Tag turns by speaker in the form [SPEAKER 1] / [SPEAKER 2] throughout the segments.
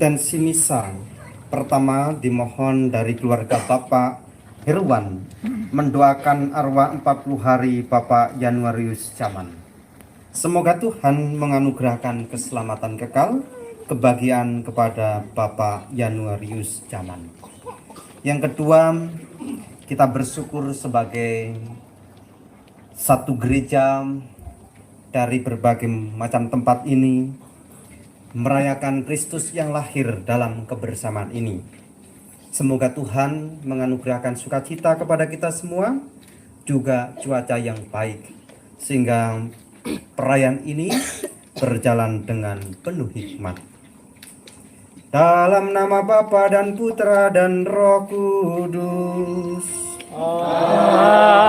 [SPEAKER 1] Urgensi misa pertama dimohon dari keluarga Bapak Herwan mendoakan arwah 40 hari Bapak Januarius Jaman. Semoga Tuhan menganugerahkan keselamatan kekal, kebahagiaan kepada Bapak Januarius Jaman. Yang kedua, kita bersyukur sebagai satu gereja dari berbagai macam tempat ini merayakan Kristus yang lahir dalam kebersamaan ini. Semoga Tuhan menganugerahkan sukacita kepada kita semua, juga cuaca yang baik, sehingga perayaan ini berjalan dengan penuh hikmat. Dalam nama Bapa dan Putra dan Roh Kudus. Amin.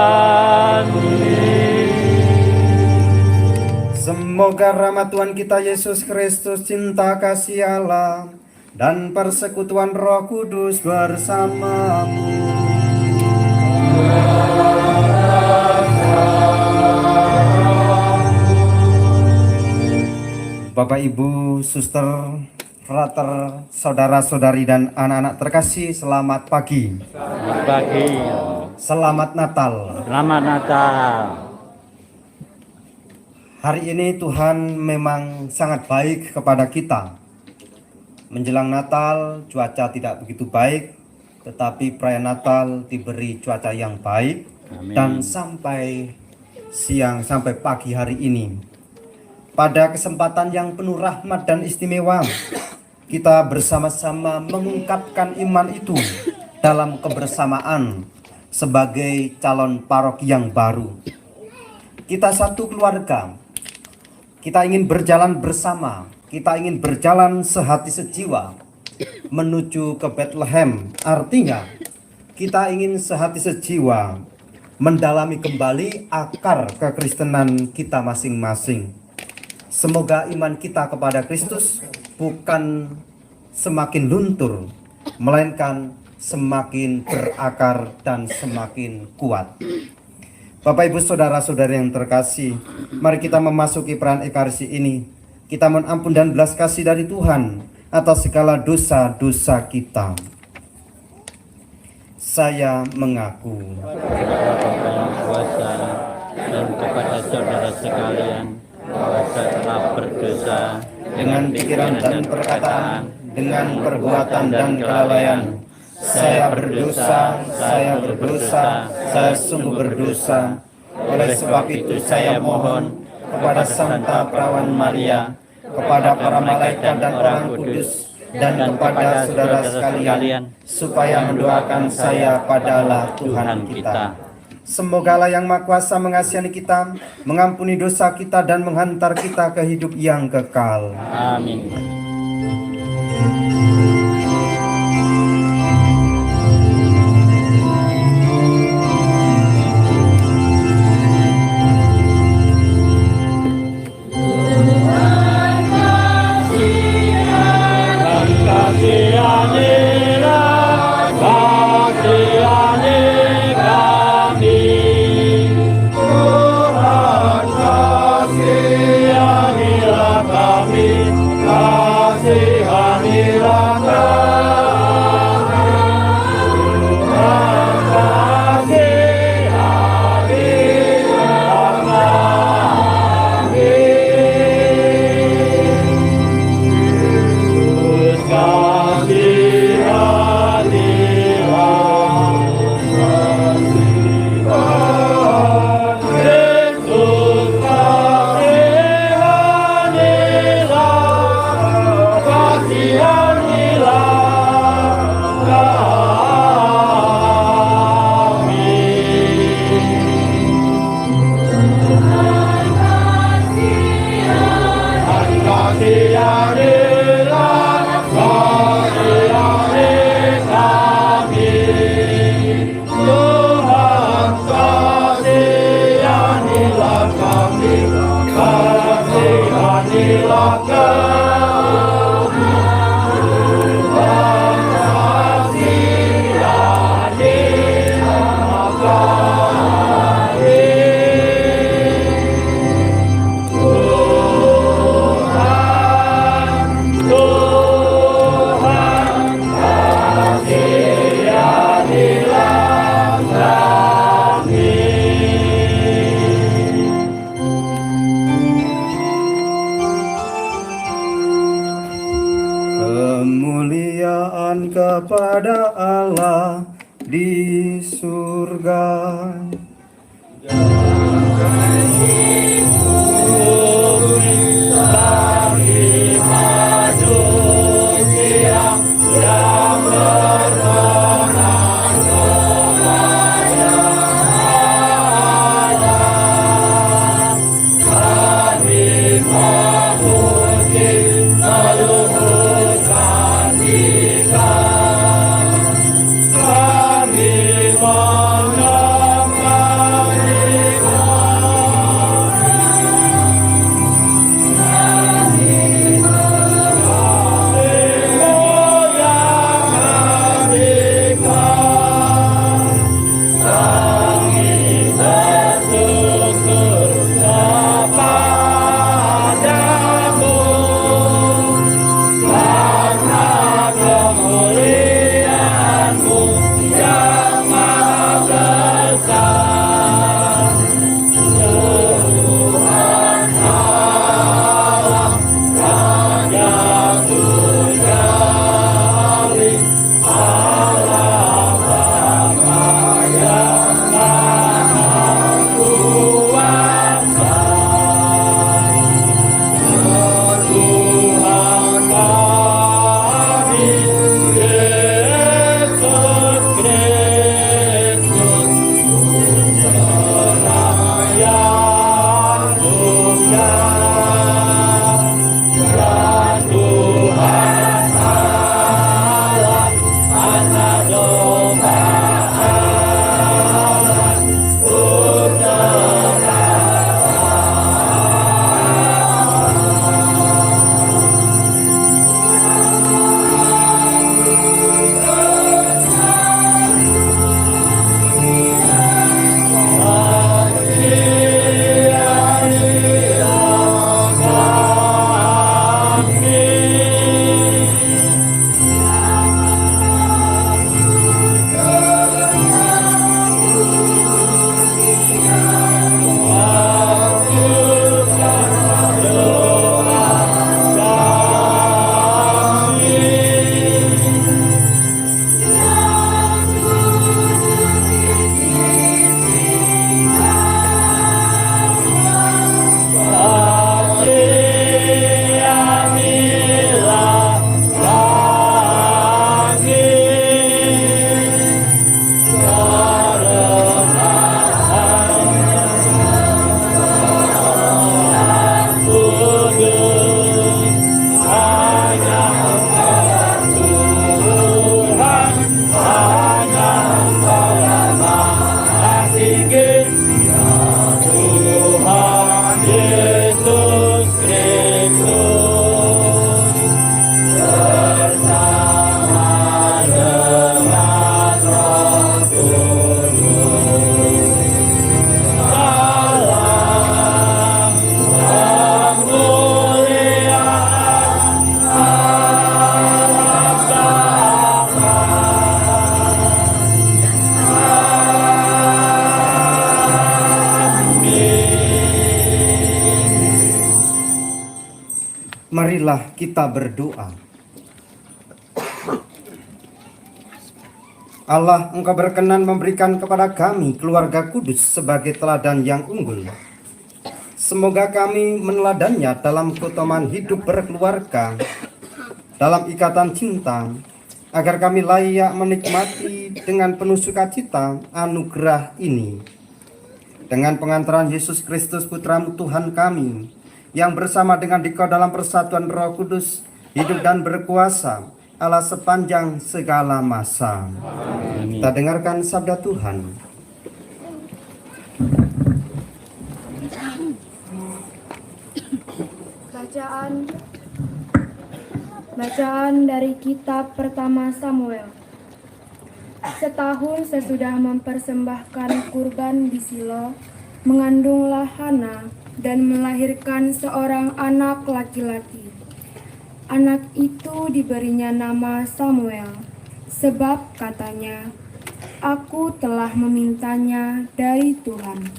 [SPEAKER 1] Semoga rahmat Tuhan kita Yesus Kristus, cinta kasih Allah, dan persekutuan Roh Kudus bersamamu. Bapak, Ibu, Suster, frater, saudara-saudari, dan anak-anak terkasih, selamat pagi.
[SPEAKER 2] Selamat pagi.
[SPEAKER 1] Selamat Natal.
[SPEAKER 2] Selamat Natal.
[SPEAKER 1] Hari ini Tuhan memang sangat baik kepada kita. Menjelang Natal cuaca tidak begitu baik, tetapi perayaan Natal diberi cuaca yang baik. Amin. Dan sampai siang sampai pagi hari ini, pada kesempatan yang penuh rahmat dan istimewa, kita bersama-sama mengungkapkan iman itu dalam kebersamaan sebagai calon paroki yang baru. Kita satu keluarga. Kita ingin berjalan bersama, kita ingin berjalan sehati sejiwa menuju ke Bethlehem. Artinya, kita ingin sehati sejiwa mendalami kembali akar kekristenan kita masing-masing. Semoga iman kita kepada Kristus bukan semakin luntur, melainkan semakin berakar dan semakin kuat. Bapak, Ibu, saudara-saudari yang terkasih, mari kita memasuki perayaan Ekaristi ini. Kita mohon ampun dan belas kasih dari Tuhan atas segala dosa-dosa kita. Saya mengaku
[SPEAKER 2] Kuasa dan kepada saudara sekalian bahwa saya telah berdosa
[SPEAKER 1] dengan pikiran dan perkataan, dengan perbuatan dan kelalaian. Saya berdosa, saya sungguh berdosa. Oleh sebab itu saya mohon kepada Santa Perawan Maria, kepada para malaikat dan orang kudus, dan kepada saudara sekalian, supaya mendoakan saya pada Allah Tuhan kita. Semoga Allah yang Maha Kuasa mengasihi kita, mengampuni dosa kita, dan menghantar kita ke hidup yang kekal.
[SPEAKER 2] Amin.
[SPEAKER 3] Kami
[SPEAKER 1] di surga. Marilah kita berdoa. Allah, Engkau berkenan memberikan kepada kami keluarga kudus sebagai teladan yang unggul. Semoga kami meneladannya dalam keutamaan hidup berkeluarga, dalam ikatan cinta, agar kami layak menikmati dengan penuh sukacita anugerah ini. Dengan pengantaran Yesus Kristus Putra-Mu Tuhan kami, yang bersama dengan Dikau dalam persatuan Roh Kudus, hidup dan berkuasa Allah sepanjang segala masa. Amin. Kita dengarkan sabda Tuhan.
[SPEAKER 3] Bacaan dari kitab pertama Samuel. Setahun sesudah mempersembahkan kurban di Silo, mengandunglah Hana dan melahirkan seorang anak laki-laki. Anak itu diberinya nama Samuel, sebab katanya, "Aku telah memintanya dari Tuhan."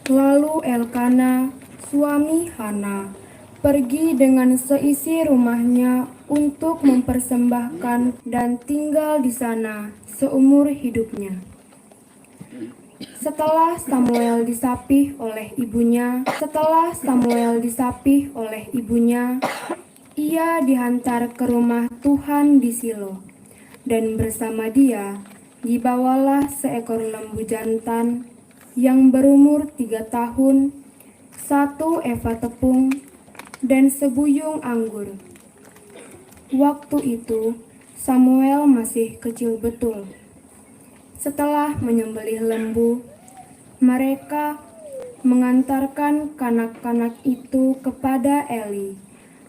[SPEAKER 3] Lalu Elkana, suami Hana, pergi dengan seisi rumahnya untuk mempersembahkan dan tinggal di sana seumur hidupnya. Setelah Samuel disapih oleh ibunya, ia dihantar ke rumah Tuhan di Silo, dan bersama dia dibawalah seekor lembu jantan yang berumur 3 tahun, 1 eva tepung, dan sebuyung anggur. Waktu itu Samuel masih kecil betul. Setelah menyembelih lembu, mereka mengantarkan kanak-kanak itu kepada Eli.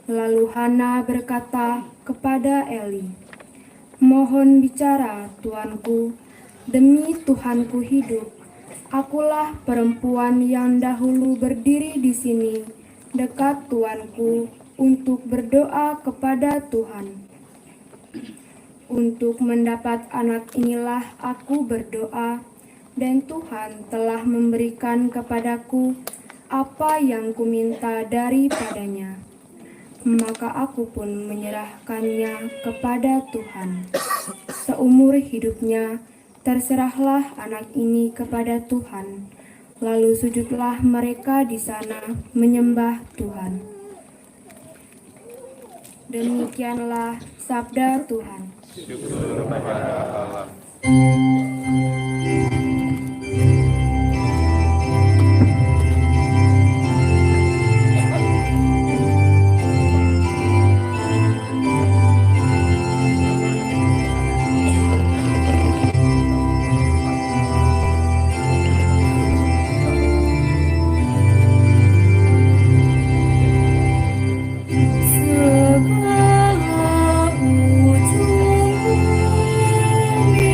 [SPEAKER 3] Lalu Hana berkata kepada Eli, "Mohon bicara, tuanku, demi Tuhanku hidup. Akulah perempuan yang dahulu berdiri di sini dekat tuanku untuk berdoa kepada Tuhan. Untuk mendapat anak inilah aku berdoa, dan Tuhan telah memberikan kepadaku apa yang kuminta daripadanya. Maka aku pun menyerahkannya kepada Tuhan. Seumur hidupnya terserahlah anak ini kepada Tuhan." Lalu sujudlah mereka di sana menyembah Tuhan. Demikianlah sabda Tuhan.
[SPEAKER 2] Syukur kepada Allah.
[SPEAKER 3] Segala ujung bumi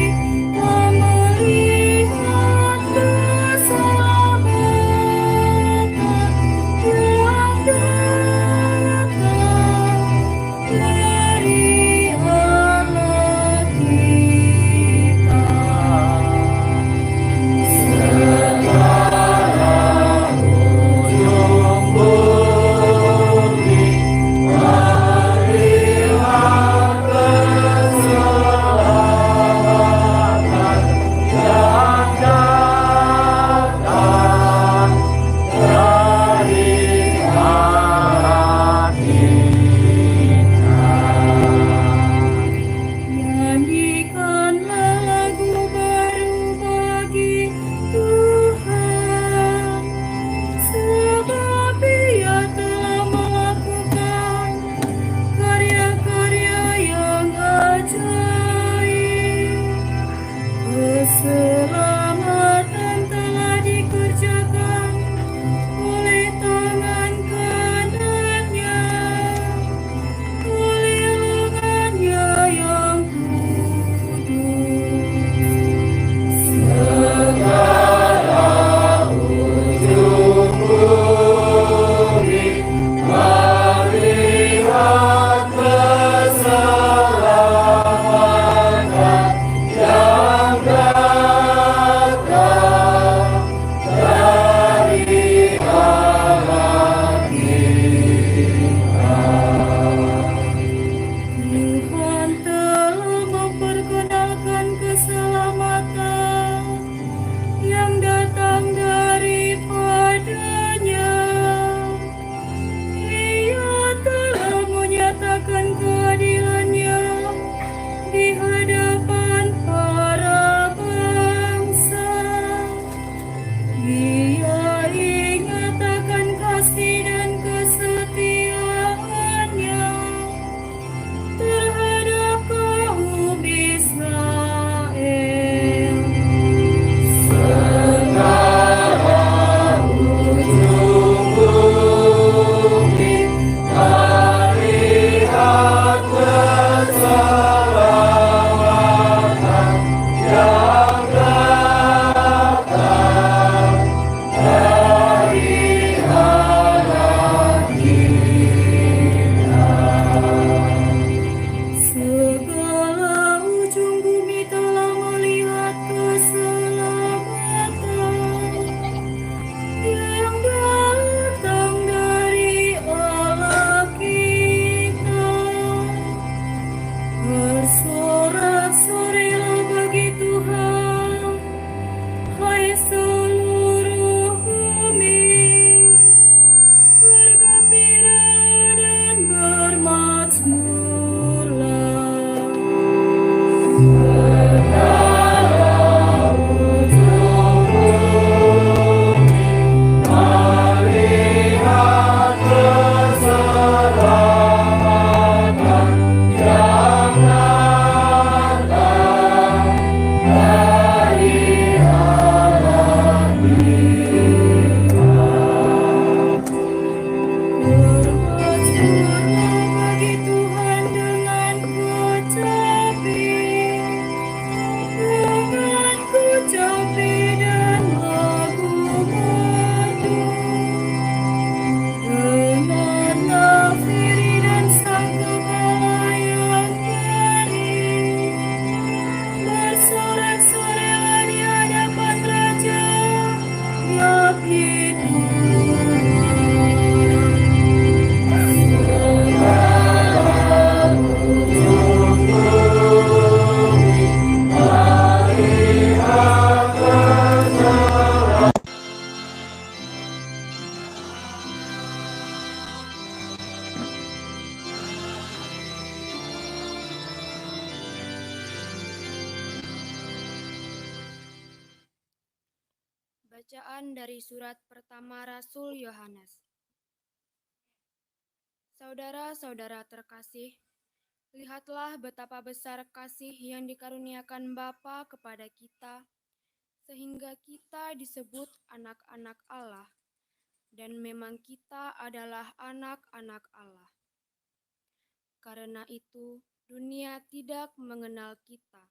[SPEAKER 3] Bacaan dari surat pertama Rasul Yohanes. Saudara-saudara terkasih, lihatlah betapa besar kasih yang dikaruniakan Bapa kepada kita, sehingga kita disebut anak-anak Allah, dan memang kita adalah anak-anak Allah. Karena itu, dunia tidak mengenal kita,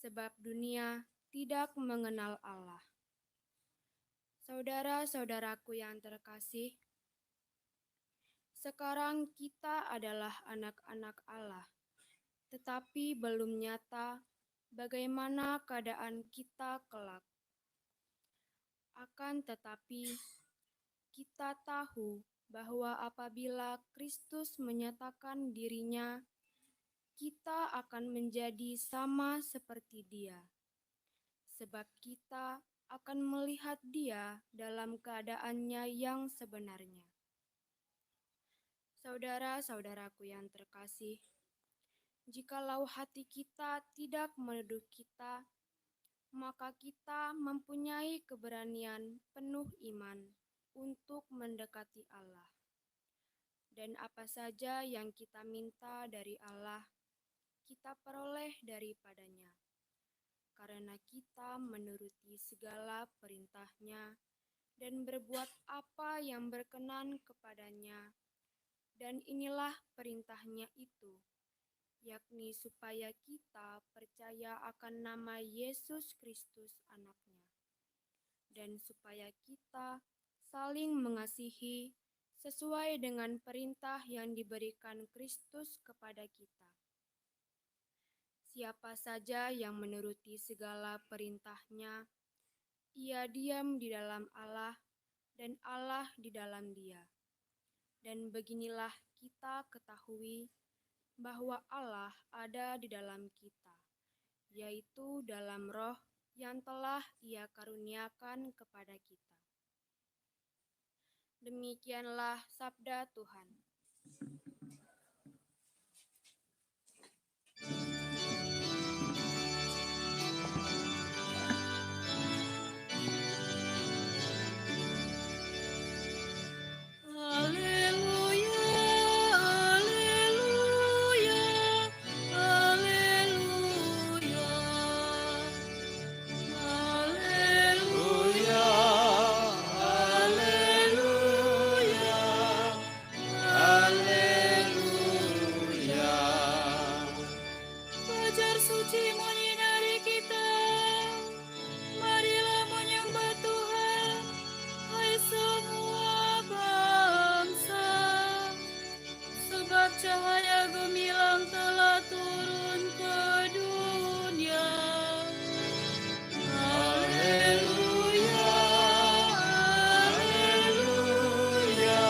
[SPEAKER 3] sebab dunia tidak mengenal Allah. Saudara-saudaraku yang terkasih, sekarang kita adalah anak-anak Allah, tetapi belum nyata bagaimana keadaan kita kelak. Akan tetapi, kita tahu bahwa apabila Kristus menyatakan dirinya, kita akan menjadi sama seperti Dia, sebab kita akan melihat Dia dalam keadaannya yang sebenarnya. Saudara-saudaraku yang terkasih, jikalau hati kita tidak menuduh kita, maka kita mempunyai keberanian penuh iman untuk mendekati Allah. Dan apa saja yang kita minta dari Allah, kita peroleh daripadanya, karena kita menuruti segala perintah-Nya dan berbuat apa yang berkenan kepadanya. Dan inilah perintah-Nya itu, yakni supaya kita percaya akan nama Yesus Kristus Anak-Nya, dan supaya kita saling mengasihi sesuai dengan perintah yang diberikan Kristus kepada kita. Siapa saja yang menuruti segala perintah-Nya, ia diam di dalam Allah dan Allah di dalam Dia. Dan beginilah kita ketahui bahwa Allah ada di dalam kita, yaitu dalam Roh yang telah Ia karuniakan kepada kita. Demikianlah sabda Tuhan.
[SPEAKER 4] Fajar suci menyinari kita, marilah menyembah Tuhan, hai semua bangsa. Sebab cahaya gemilang telah turun ke dunia. Haleluya, haleluya.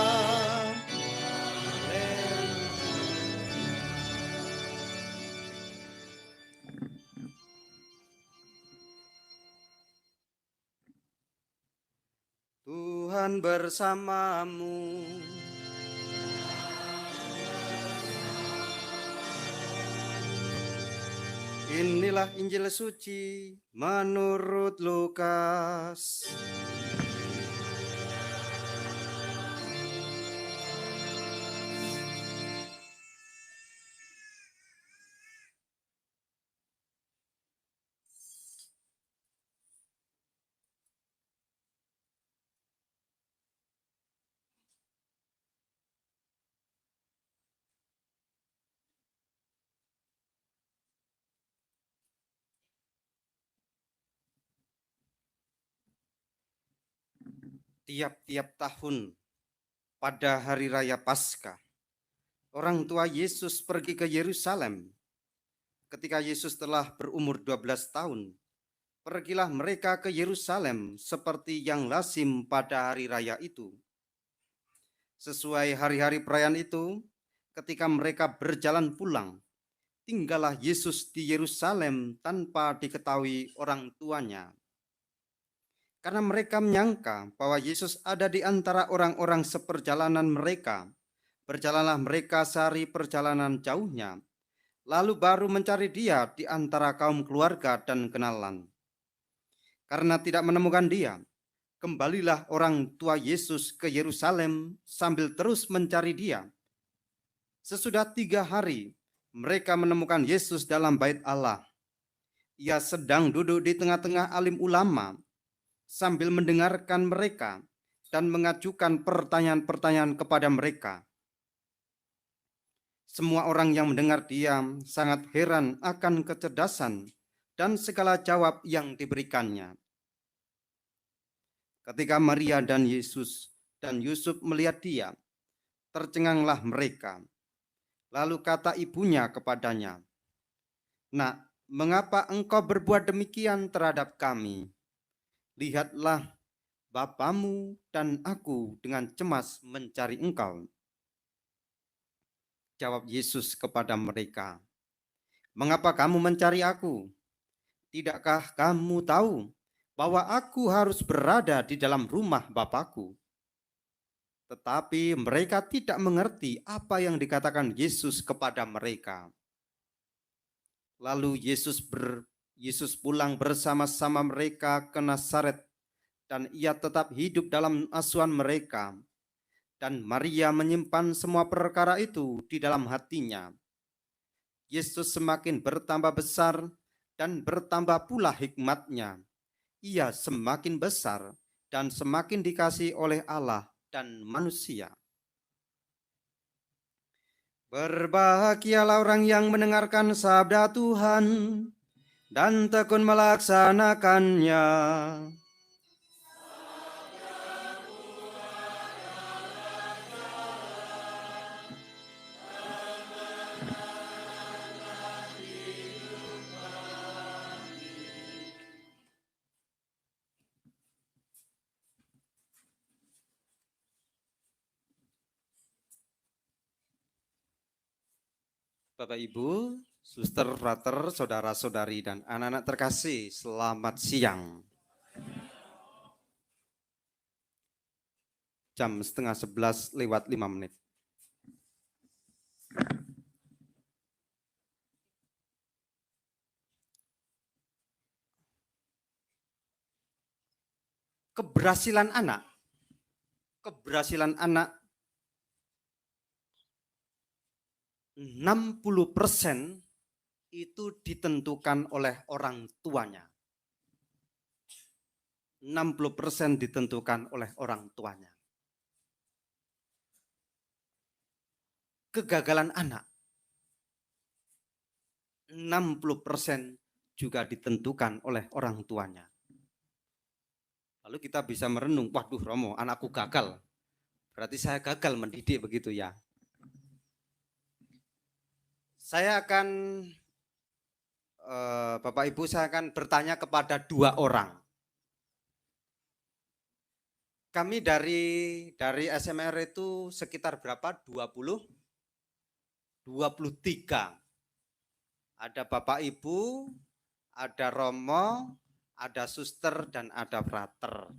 [SPEAKER 1] Tuhan bersamamu. Inilah Injil suci menurut Lukas. Tiap-tiap tahun pada hari raya Paskah, orang tua Yesus pergi ke Yerusalem. Ketika Yesus telah berumur 12 tahun, pergilah mereka ke Yerusalem seperti yang lazim pada hari raya itu. Sesuai hari-hari perayaan itu, ketika mereka berjalan pulang, tinggallah Yesus di Yerusalem tanpa diketahui orang tuanya. Karena mereka menyangka bahwa Yesus ada di antara orang-orang seperjalanan mereka, berjalanlah mereka sehari perjalanan jauhnya, lalu baru mencari Dia di antara kaum keluarga dan kenalan. Karena tidak menemukan Dia, Kembalilah orang tua Yesus ke Yerusalem sambil terus mencari dia. Sesudah 3 hari, mereka menemukan Yesus dalam bait Allah. Ia sedang duduk di tengah-tengah alim ulama sambil mendengarkan mereka dan mengajukan pertanyaan-pertanyaan kepada mereka. Semua orang yang mendengar dia sangat heran akan kecerdasan dan segala jawab yang diberikannya. Ketika Maria dan Yesus dan Yusuf melihat dia, tercenganglah mereka. Lalu kata ibunya kepadanya, "Nak, mengapa engkau berbuat demikian terhadap kami? Lihatlah, bapamu dan aku dengan cemas mencari engkau." Jawab Yesus kepada mereka, "Mengapa kamu mencari aku? Tidakkah kamu tahu bahwa aku harus berada di dalam rumah Bapakku?" Tetapi mereka tidak mengerti apa yang dikatakan Yesus kepada mereka. Lalu Yesus pulang bersama-sama mereka ke Nazaret, dan ia tetap hidup dalam asuhan mereka. Dan Maria menyimpan semua perkara itu di dalam hatinya. Yesus semakin bertambah besar dan bertambah pula hikmatnya. Ia semakin besar dan semakin dikasihi oleh Allah dan manusia. Berbahagialah orang yang mendengarkan sabda Tuhan dan tekun melaksanakannya. Bapak Ibu, suster, frater, saudara-saudari, dan anak-anak terkasih, selamat siang. Jam 10:30 lewat 5 menit. Keberhasilan anak 60% itu ditentukan oleh orang tuanya. 60% ditentukan oleh orang tuanya. Kegagalan anak 60% juga ditentukan oleh orang tuanya. Lalu kita bisa merenung, waduh Romo, anakku gagal. Berarti saya gagal mendidik, begitu ya. Saya akan, Bapak Ibu, saya akan bertanya kepada 2 orang. Kami dari SMR itu sekitar berapa? 23. Ada Bapak Ibu, ada Romo, ada suster, dan ada frater.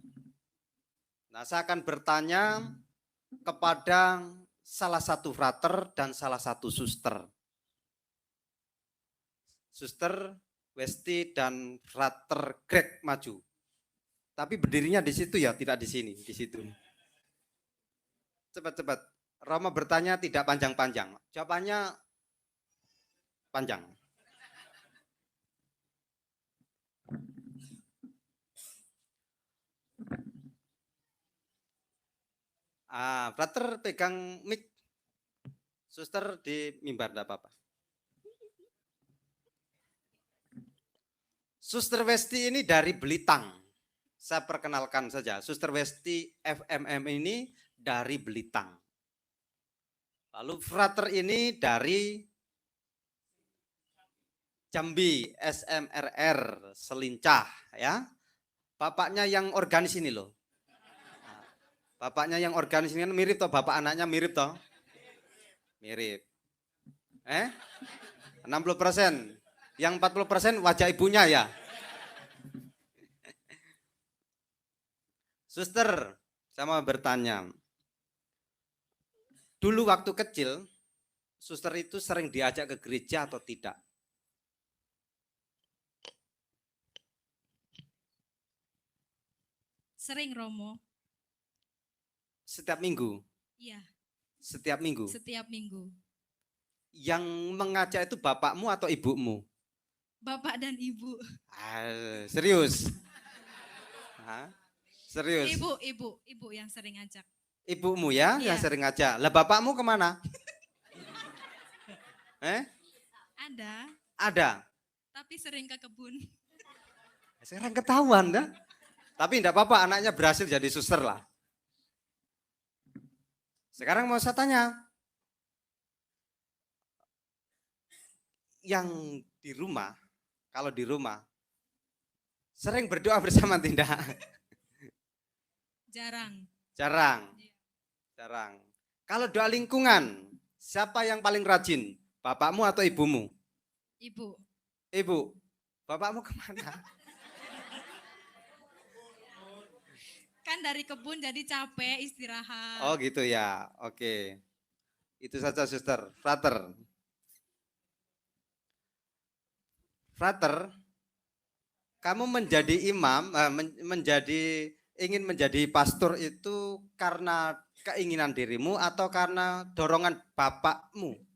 [SPEAKER 1] Nah, saya akan bertanya kepada salah satu frater dan salah satu suster. Suster Westi dan frater Greg maju. Tapi berdirinya di situ ya, tidak di sini, di situ. Cepat-cepat. Romo bertanya tidak panjang-panjang. Jawabannya panjang. Frater pegang mic. Suster di mimbar, enggak apa-apa. Suster Westi ini dari Belitang. Saya perkenalkan saja. Suster Westi FMM ini dari Belitang. Lalu frater ini dari Jambi, SMRR Selincah, ya. Bapaknya yang organis ini loh. Bapaknya yang organis ini kan mirip toh, bapak anaknya mirip toh? Mirip. 60%. Yang 40% wajah ibunya ya. Suster, saya mau bertanya. Dulu waktu kecil, suster itu sering diajak ke gereja atau tidak?
[SPEAKER 5] Sering Romo.
[SPEAKER 1] Setiap minggu?
[SPEAKER 5] Iya,
[SPEAKER 1] Setiap minggu?
[SPEAKER 5] setiap minggu.
[SPEAKER 1] Yang mengajak itu bapakmu atau ibumu?
[SPEAKER 5] Bapak dan ibu.
[SPEAKER 1] Serius? Hah? Serius?
[SPEAKER 5] Ibu yang sering ngajak.
[SPEAKER 1] Ibumu ya yang
[SPEAKER 5] Iya.
[SPEAKER 1] sering ngajak. Lah bapakmu kemana?
[SPEAKER 5] Ada,
[SPEAKER 1] Ada.
[SPEAKER 5] tapi sering ke kebun.
[SPEAKER 1] Sekarang ketahuan dah. Tapi enggak apa-apa, anaknya berhasil jadi suster lah. Sekarang mau saya tanya. Yang di rumah, kalau di rumah, sering berdoa bersama tidak?
[SPEAKER 5] Jarang.
[SPEAKER 1] Jarang. Jarang. Kalau doa lingkungan, siapa yang paling rajin? Bapakmu atau ibumu?
[SPEAKER 5] Ibu.
[SPEAKER 1] Ibu. Bapakmu kemana?
[SPEAKER 5] Kan dari kebun jadi capek istirahat.
[SPEAKER 1] Oh gitu ya, oke. Itu saja suster. Frater. Frater, kamu menjadi imam, ingin menjadi pastor itu karena keinginan dirimu atau karena dorongan bapakmu?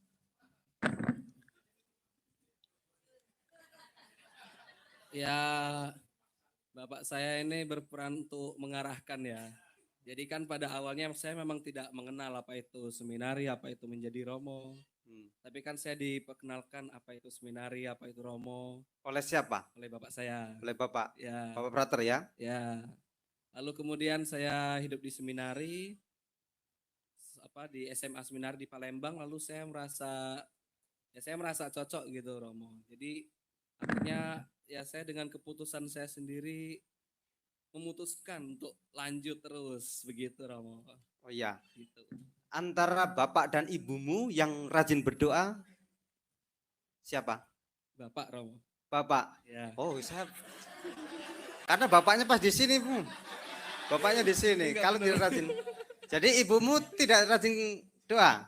[SPEAKER 6] Ya, bapak saya ini berperan untuk mengarahkan ya. Jadi kan pada awalnya saya memang tidak mengenal apa itu seminari, apa itu menjadi romo. Tapi kan saya diperkenalkan apa itu seminari, apa itu romo
[SPEAKER 1] Oleh siapa?
[SPEAKER 6] oleh bapak saya.
[SPEAKER 1] Oleh bapak.
[SPEAKER 6] Ya,
[SPEAKER 1] Bapak Frater ya?
[SPEAKER 6] ya. Lalu kemudian saya hidup di seminari, di SMA Seminari di Palembang. Lalu saya merasa cocok gitu romo. Jadi akhirnya ya saya dengan keputusan saya sendiri memutuskan untuk lanjut terus begitu romo.
[SPEAKER 1] Oh iya.
[SPEAKER 6] Gitu.
[SPEAKER 1] Antara bapak dan ibumu yang rajin berdoa, siapa?
[SPEAKER 6] Bapak romo.
[SPEAKER 1] Bapak.
[SPEAKER 6] Ya.
[SPEAKER 1] Oh saya. Karena bapaknya pas di sini, Bu. Bapaknya di sini.
[SPEAKER 6] Enggak,
[SPEAKER 1] Kalau
[SPEAKER 6] bener.
[SPEAKER 1] tidak rajin. Jadi ibumu tidak rajin doa.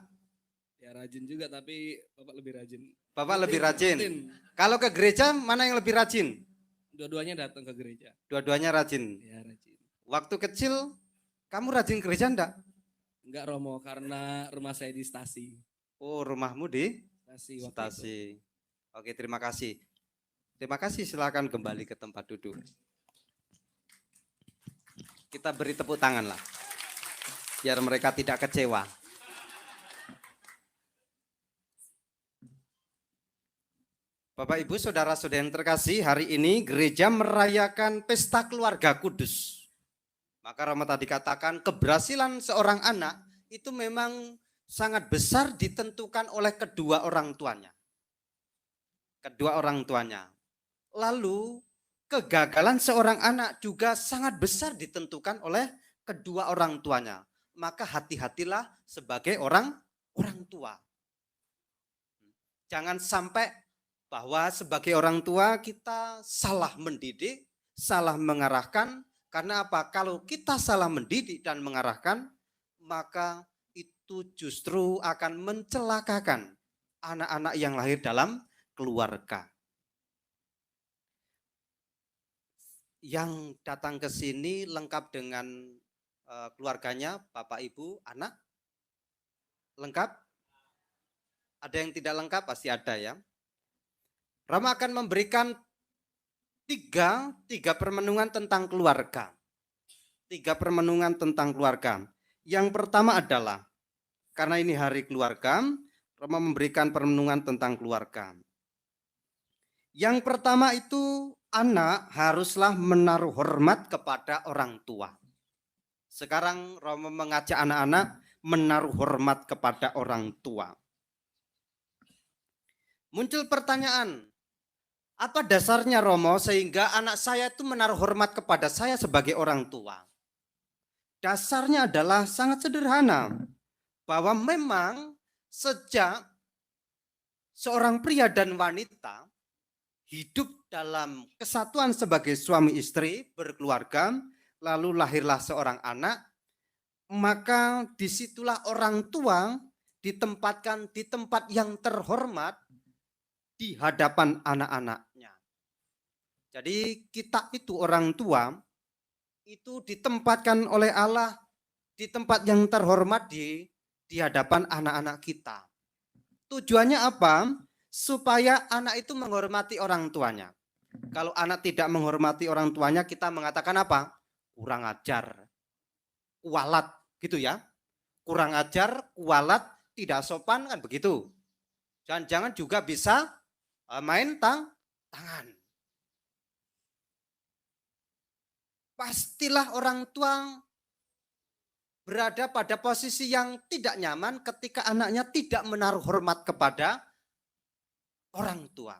[SPEAKER 6] Ya rajin juga tapi bapak lebih rajin.
[SPEAKER 1] Bapak lebih rajin.
[SPEAKER 6] Rutin.
[SPEAKER 1] Kalau ke gereja mana yang lebih rajin?
[SPEAKER 6] Dua-duanya datang ke gereja.
[SPEAKER 1] Dua-duanya rajin.
[SPEAKER 6] Ya rajin.
[SPEAKER 1] Waktu kecil kamu rajin gereja enggak?
[SPEAKER 6] Enggak romo karena rumah saya di stasi.
[SPEAKER 1] Oh, rumahmu di
[SPEAKER 6] Stasi. waktu itu.
[SPEAKER 1] stasi. Oke, terima kasih. Terima kasih, silakan kembali ke tempat duduk. Kita beri tepuk tangan lah. Biar mereka tidak kecewa. Bapak Ibu saudara-saudara yang terkasih, hari ini gereja merayakan pesta keluarga kudus. Maka Rama tadi katakan keberhasilan seorang anak itu memang sangat besar ditentukan oleh kedua orang tuanya. Kedua orang tuanya. Lalu kegagalan seorang anak juga sangat besar ditentukan oleh kedua orang tuanya. Maka hati-hatilah sebagai orang tua. Jangan sampai bahwa sebagai orang tua kita salah mendidik, salah mengarahkan. Karena apa? Kalau kita salah mendidik dan mengarahkan, maka itu justru akan mencelakakan anak-anak yang lahir dalam keluarga. Yang datang ke sini lengkap dengan keluarganya, bapak, ibu, anak? Lengkap? Ada yang tidak lengkap? Pasti ada ya. Rama akan memberikan tiga permenungan tentang keluarga. Tiga permenungan tentang keluarga. Yang pertama adalah, karena ini hari keluarga, Rama memberikan permenungan tentang keluarga. Yang pertama itu, anak haruslah menaruh hormat kepada orang tua. Sekarang Rama mengajak anak-anak menaruh hormat kepada orang tua. Muncul pertanyaan, apa dasarnya Romo sehingga anak saya itu menaruh hormat kepada saya sebagai orang tua? Dasarnya adalah sangat sederhana, bahwa memang sejak seorang pria dan wanita hidup dalam kesatuan sebagai suami istri, berkeluarga, lalu lahirlah seorang anak, maka disitulah orang tua ditempatkan di tempat yang terhormat di hadapan anak-anaknya. Jadi kita itu orang tua itu ditempatkan oleh Allah di tempat yang terhormat di hadapan anak-anak kita. Tujuannya apa? Supaya anak itu menghormati orang tuanya. Kalau anak tidak menghormati orang tuanya, kita mengatakan apa? Kurang ajar, kualat, gitu ya. Kurang ajar, kualat, tidak sopan, kan begitu. Jangan-jangan juga bisa main tangan. Pastilah orang tua berada pada posisi yang tidak nyaman ketika anaknya tidak menaruh hormat kepada orang tua.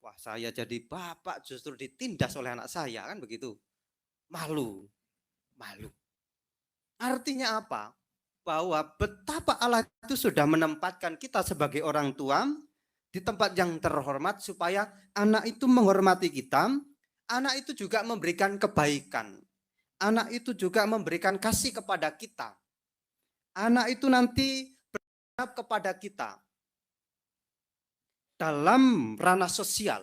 [SPEAKER 1] Wah, saya jadi bapak justru ditindas oleh anak saya, kan begitu. Malu. Artinya apa? Bahwa betapa Allah itu sudah menempatkan kita sebagai orang tua di tempat yang terhormat supaya anak itu menghormati kita, anak itu juga memberikan kebaikan. Anak itu juga memberikan kasih kepada kita. Anak itu nanti berharap kepada kita dalam ranah sosial,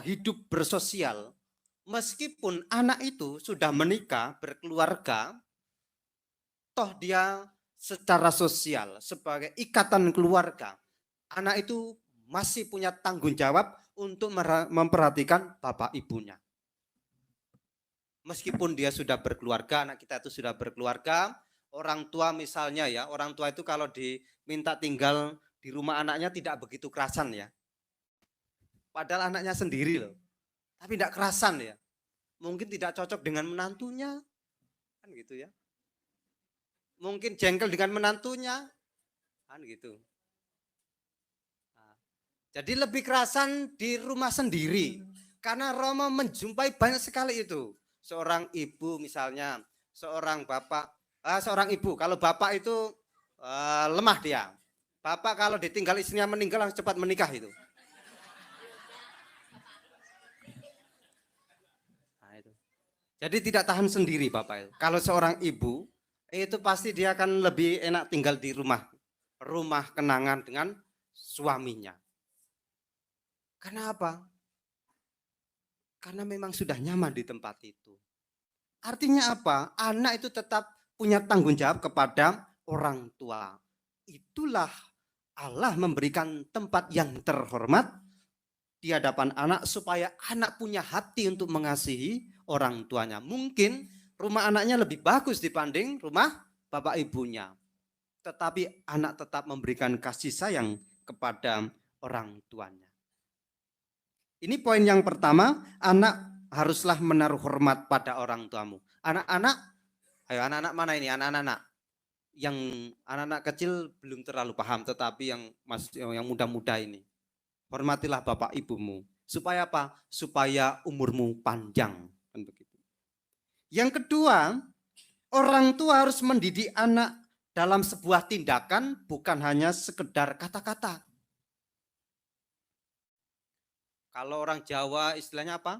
[SPEAKER 1] hidup bersosial. Meskipun anak itu sudah menikah, berkeluarga, toh dia secara sosial sebagai ikatan keluarga, anak itu masih punya tanggung jawab untuk memperhatikan bapak ibunya. Meskipun dia sudah berkeluarga, anak kita itu sudah berkeluarga, orang tua misalnya ya, orang tua itu kalau diminta tinggal di rumah anaknya tidak begitu kerasan ya. Padahal anaknya sendiri loh, tapi tidak kerasan ya. Mungkin tidak cocok dengan menantunya, kan gitu ya. Mungkin jengkel dengan menantunya, kan gitu. Nah, jadi lebih kerasan di rumah sendiri, karena Romo menjumpai banyak sekali itu. Seorang ibu misalnya, seorang bapak, seorang ibu, kalau bapak itu lemah dia. Bapak kalau ditinggal istrinya meninggal langsung cepat menikah itu. Nah, itu. Jadi tidak tahan sendiri bapak itu. Kalau seorang ibu itu pasti dia akan lebih enak tinggal di rumah kenangan dengan suaminya. Karena apa? Karena memang sudah nyaman di tempat itu. Artinya apa? Anak itu tetap punya tanggung jawab kepada orang tua. Itulah Allah memberikan tempat yang terhormat di hadapan anak supaya anak punya hati untuk mengasihi orang tuanya. Mungkin rumah anaknya lebih bagus dibanding rumah bapak ibunya. Tetapi anak tetap memberikan kasih sayang kepada orang tuanya. Ini poin yang pertama, anak haruslah menaruh hormat pada orang tuamu. Anak-anak, ayo anak-anak mana ini? Anak-anak yang anak-anak kecil belum terlalu paham, tetapi yang muda-muda ini, hormatilah bapak ibumu. Supaya apa? Supaya umurmu panjang, kan begitu. Yang kedua, orang tua harus mendidik anak dalam sebuah tindakan, bukan hanya sekedar kata-kata. Kalau orang Jawa istilahnya apa?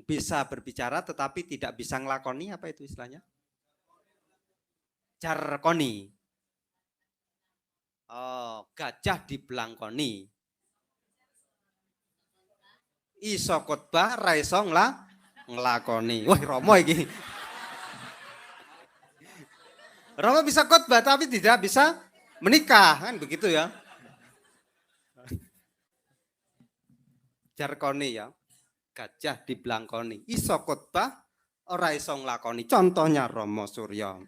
[SPEAKER 1] Bisa berbicara tetapi tidak bisa ngelakoni, apa itu istilahnya? Jarkoni. Oh, gajah dibelangkoni. Iso khotbah ra iso nglakoni. Wah, Romo iki. Romo bisa khotbah tapi tidak bisa menikah, kan begitu ya? Jarkoni ya, gajah dibelangkoni, iso khotbah ora iso nglakoni. Contohnya Romo Suryo.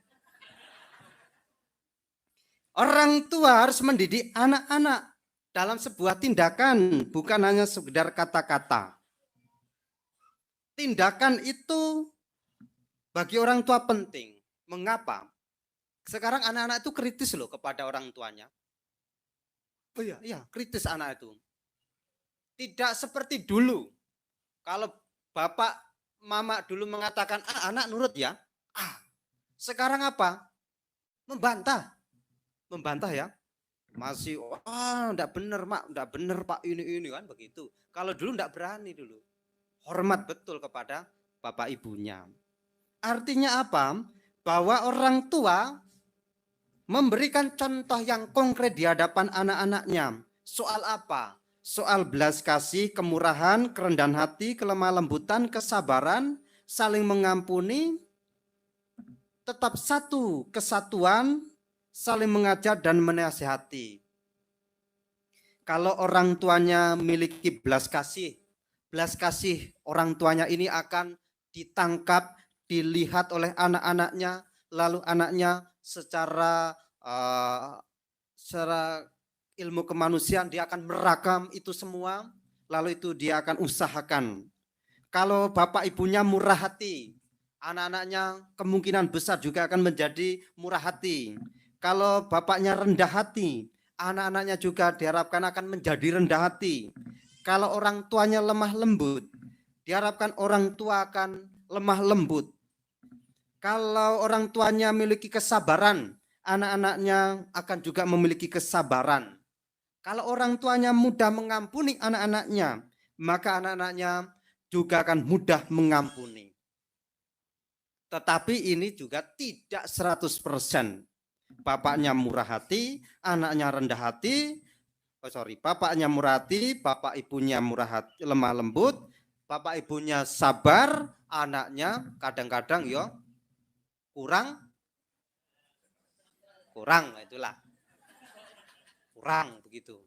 [SPEAKER 1] Orang tua harus mendidik anak-anak dalam sebuah tindakan, bukan hanya sekedar kata-kata. Tindakan itu bagi orang tua penting. Mengapa? Sekarang anak-anak itu kritis loh kepada orang tuanya. Oh iya, kritis anak itu. Tidak seperti dulu. Kalau bapak, mama dulu mengatakan, anak nurut ya. Sekarang apa? Membantah ya. Masih, enggak benar mak, enggak benar pak, ini kan begitu. Kalau dulu enggak berani dulu. Hormat betul kepada bapak ibunya. Artinya apa? Bahwa orang tua memberikan contoh yang konkret di hadapan anak-anaknya. Soal apa? soal belas kasih, kemurahan, kerendahan hati, kelemah lembutan, kesabaran, saling mengampuni, tetap satu kesatuan, saling mengajar dan menasihati. Kalau orang tuanya memiliki belas kasih orang tuanya ini akan ditangkap, dilihat oleh anak-anaknya, lalu anaknya secara ilmu kemanusiaan dia akan merakam itu semua, lalu itu dia akan usahakan. Kalau bapak ibunya murah hati, anak-anaknya kemungkinan besar juga akan menjadi murah hati. Kalau bapaknya rendah hati, anak-anaknya juga diharapkan akan menjadi rendah hati. Kalau orang tuanya lemah lembut, diharapkan orang tua akan lemah lembut. Kalau orang tuanya memiliki kesabaran, anak-anaknya akan juga memiliki kesabaran. Kalau orang tuanya mudah mengampuni anak-anaknya, maka anak-anaknya juga akan mudah mengampuni. Tetapi ini juga tidak 100%. Bapaknya murah hati, anaknya rendah hati. Bapaknya murah hati, bapak ibunya murah hati, lemah lembut. Bapak ibunya sabar, anaknya kadang-kadang ya kurang, itulah. Kurang begitu.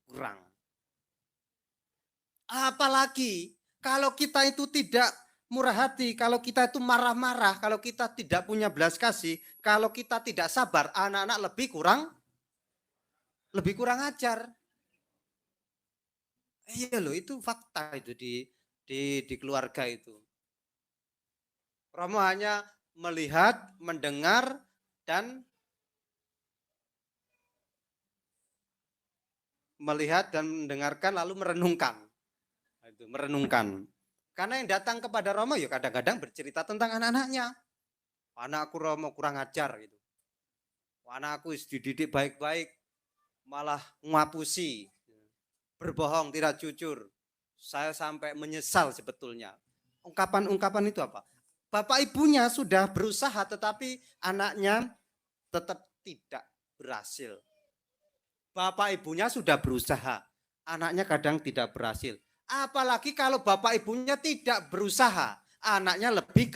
[SPEAKER 1] Kurang. Apalagi kalau kita itu tidak murah hati, kalau kita itu marah-marah, kalau kita tidak punya belas kasih, kalau kita tidak sabar, anak-anak lebih kurang ajar. Iya loh, itu fakta itu di keluarga itu. Romo hanya melihat, mendengar, dan mendengarkan lalu merenungkan. Itu merenungkan. Karena yang datang kepada Romo ya kadang-kadang bercerita tentang anak-anaknya. Anakku Romo kurang ajar gitu. Anakku dididik baik-baik malah ngapusi, berbohong, tidak jujur. Saya sampai menyesal sebetulnya. Ungkapan-ungkapan itu apa? Bapak ibunya sudah berusaha tetapi anaknya tetap tidak berhasil. Bapak ibunya sudah berusaha, anaknya kadang tidak berhasil. Apalagi kalau bapak ibunya tidak berusaha, anaknya lebih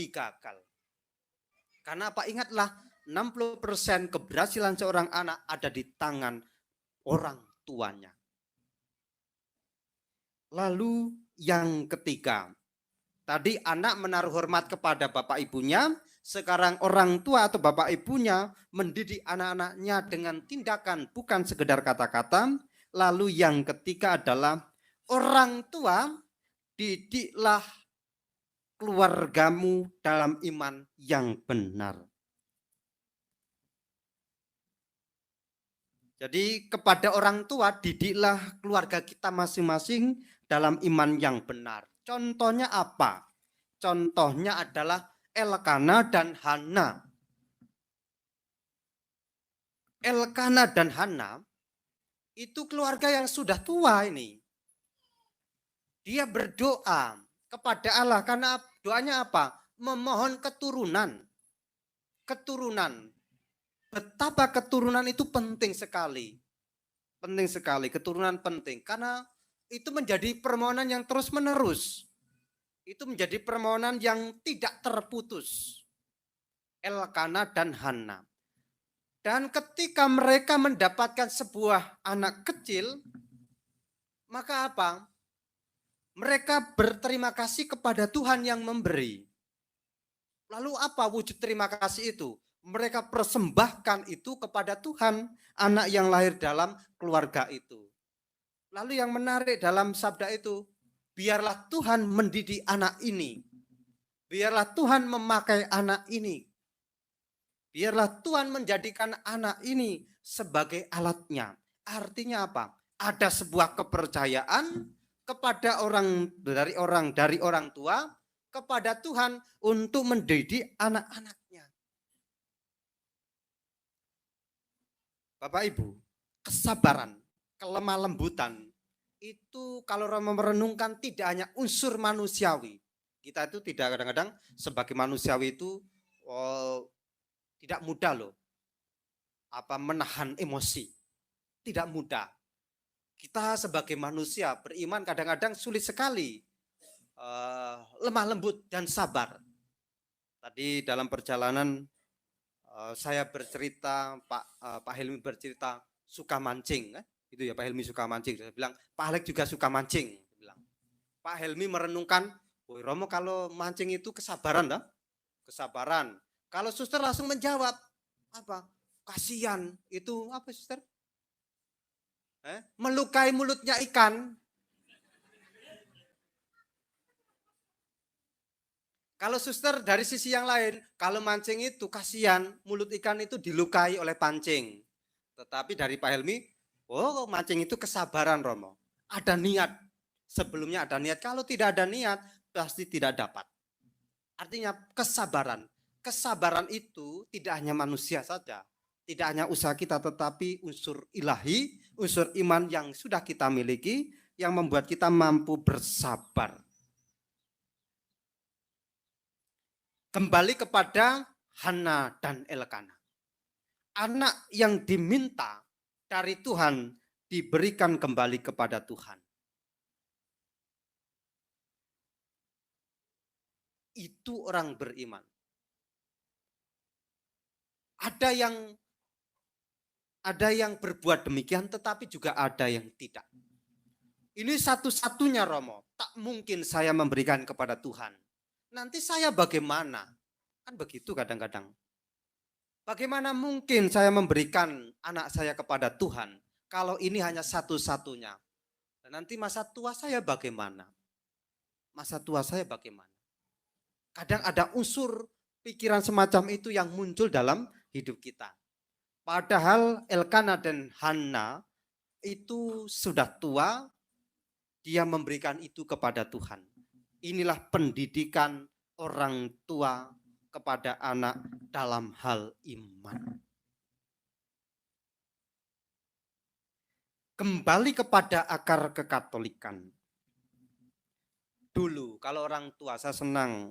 [SPEAKER 1] gagal. Karena apa? Ingatlah, 60% keberhasilan seorang anak ada di tangan orang tuanya. Lalu yang ketiga, tadi anak menaruh hormat kepada bapak ibunya, sekarang orang tua atau bapak ibunya mendidik anak-anaknya dengan tindakan bukan sekedar kata-kata. Lalu yang ketiga adalah orang tua, didiklah keluargamu dalam iman yang benar. Jadi kepada orang tua, didiklah keluarga kita masing-masing dalam iman yang benar. Contohnya apa? Contohnya adalah Elkana dan Hana. Elkana dan Hana itu keluarga yang sudah tua ini. Dia berdoa kepada Allah karena doanya apa? Memohon keturunan. Betapa keturunan itu penting sekali. Penting sekali, keturunan penting. Karena itu menjadi permohonan yang terus menerus. Itu menjadi permohonan yang tidak terputus. Elkana dan Hana. Dan ketika mereka mendapatkan sebuah anak kecil, maka apa? Mereka berterima kasih kepada Tuhan yang memberi. Lalu apa wujud terima kasih itu? Mereka persembahkan itu kepada Tuhan, anak yang lahir dalam keluarga itu. Lalu yang menarik dalam sabda itu, biarlah Tuhan mendidik anak ini. Biarlah Tuhan memakai anak ini. Biarlah Tuhan menjadikan anak ini sebagai alatnya. Artinya apa? Ada sebuah kepercayaan kepada dari orang tua kepada Tuhan untuk mendidik anak-anaknya. Bapak Ibu, kesabaran, kelemah lembutan itu kalau merenungkan tidak hanya unsur manusiawi. Kita itu tidak kadang-kadang sebagai manusiawi itu tidak mudah loh menahan emosi. tidak mudah. Kita sebagai manusia beriman kadang-kadang sulit sekali, lemah lembut dan sabar. Tadi dalam perjalanan saya bercerita, Pak Helmi bercerita suka mancing, itu ya Pak Helmi suka mancing. Saya bilang Pak Alek juga suka mancing. Saya bilang. Pak Helmi merenungkan, woi Romo kalau mancing itu kesabaran, dah, kesabaran. Kalau suster langsung menjawab apa? Kasihan itu apa suster? Melukai mulutnya ikan. Kalau suster dari sisi yang lain, kalau mancing itu kasihan, mulut ikan itu dilukai oleh pancing. Tetapi dari Pak Helmi, oh mancing itu kesabaran Romo. Ada niat, sebelumnya ada niat. Kalau tidak ada niat, pasti tidak dapat. Artinya kesabaran. Kesabaran itu tidak hanya manusia saja. Tidak hanya usaha kita, tetapi unsur ilahi, unsur iman yang sudah kita miliki, yang membuat kita mampu bersabar. Kembali kepada Hana dan Elkana. Anak yang diminta dari Tuhan diberikan kembali kepada Tuhan. Itu orang beriman. Ada yang berbuat demikian, tetapi juga ada yang tidak. Ini satu-satunya Romo. Tak mungkin saya memberikan kepada Tuhan. Nanti saya bagaimana? Kan begitu kadang-kadang. Bagaimana mungkin saya memberikan anak saya kepada Tuhan kalau ini hanya satu-satunya? Dan nanti masa tua saya bagaimana? Masa tua saya bagaimana? Kadang ada unsur pikiran semacam itu yang muncul dalam hidup kita. Padahal Elkana dan Hana itu sudah tua, dia memberikan itu kepada Tuhan. Inilah pendidikan orang tua kepada anak dalam hal iman. Kembali kepada akar kekatolikan. Dulu kalau orang tua, saya senang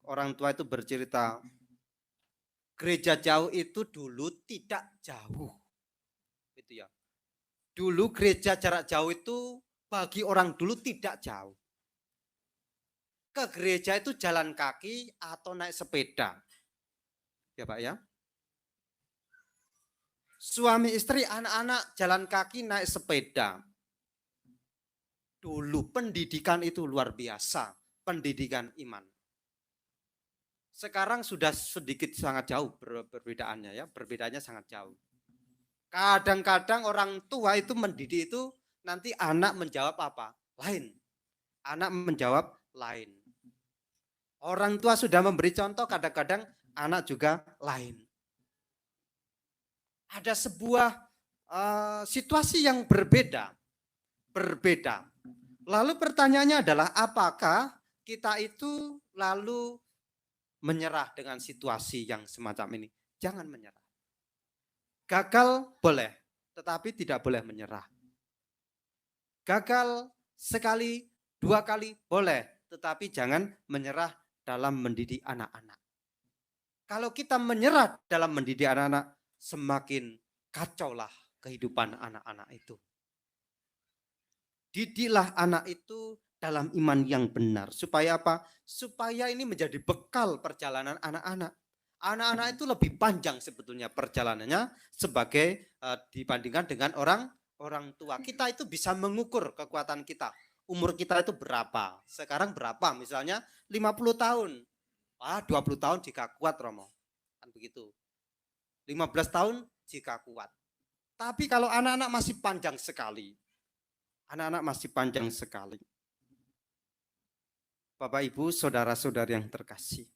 [SPEAKER 1] orang tua itu bercerita, gereja jauh itu dulu tidak jauh. Itu ya. Dulu gereja jarak jauh itu bagi orang dulu tidak jauh. Ke gereja itu jalan kaki atau naik sepeda. Ya Pak ya. Suami istri, anak-anak jalan kaki naik sepeda. Dulu pendidikan itu luar biasa, pendidikan iman. Sekarang sudah sedikit sangat jauh perbedaannya ya, perbedaannya sangat jauh. Kadang-kadang orang tua itu mendidik itu nanti anak menjawab apa? Lain. Anak menjawab lain. Orang tua sudah memberi contoh, kadang-kadang anak juga lain. Ada sebuah situasi yang berbeda. Lalu pertanyaannya adalah apakah kita itu lalu menyerah dengan situasi yang semacam ini? Jangan menyerah. Gagal boleh, tetapi tidak boleh menyerah. Gagal sekali, 2 kali boleh, tetapi jangan menyerah dalam mendidik anak-anak. Kalau kita menyerah dalam mendidik anak-anak, semakin kacaulah kehidupan anak-anak itu. Didiklah anak itu dalam iman yang benar. Supaya apa? Supaya ini menjadi bekal perjalanan anak-anak. Anak-anak itu lebih panjang sebetulnya perjalanannya sebagai dibandingkan dengan orang tua. Kita itu bisa mengukur kekuatan kita. Umur kita itu berapa? Sekarang berapa? Misalnya 50 tahun. 20 tahun jika kuat Romo. Kan begitu. 15 tahun jika kuat. Tapi kalau anak-anak masih panjang sekali. Anak-anak masih panjang sekali. Bapak Ibu, saudara-saudari yang terkasih.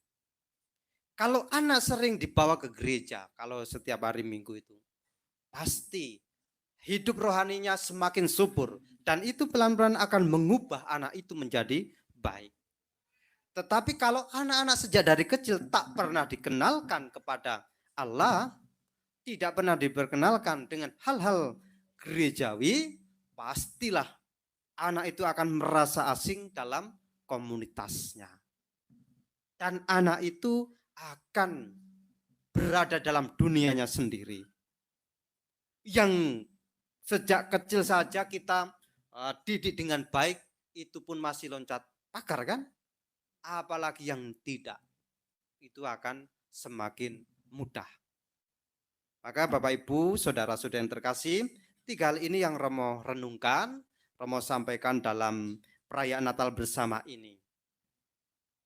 [SPEAKER 1] Kalau anak sering dibawa ke gereja, kalau setiap hari Minggu itu, pasti hidup rohaninya semakin subur. Dan itu pelan-pelan akan mengubah anak itu menjadi baik. Tetapi kalau anak-anak sejak dari kecil tak pernah dikenalkan kepada Allah, tidak pernah diperkenalkan dengan hal-hal gerejawi, pastilah anak itu akan merasa asing dalam komunitasnya. Dan anak itu akan berada dalam dunianya sendiri. Yang Sejak kecil saja kita didik dengan baik, itu pun masih loncat pagar kan? Apalagi yang tidak, itu akan semakin mudah. Maka Bapak Ibu, saudara-saudara yang terkasih, 3 hal ini yang Romo renungkan, Romo sampaikan dalam perayaan Natal bersama ini.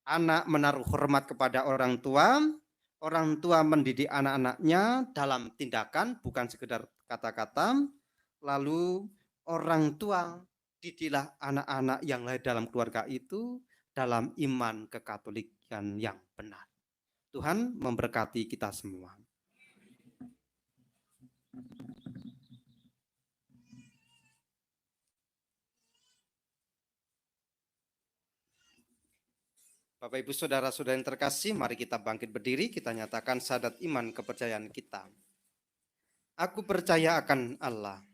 [SPEAKER 1] Anak menaruh hormat kepada orang tua mendidik anak-anaknya dalam tindakan, bukan sekedar kata-kata. Lalu orang tua didiklah anak-anak yang lahir dalam keluarga itu dalam iman kekatolikan yang benar. Tuhan memberkati kita semua. Bapak Ibu saudara-saudara yang terkasih, mari kita bangkit berdiri, kita nyatakan syahadat iman kepercayaan kita. Aku percaya akan Allah,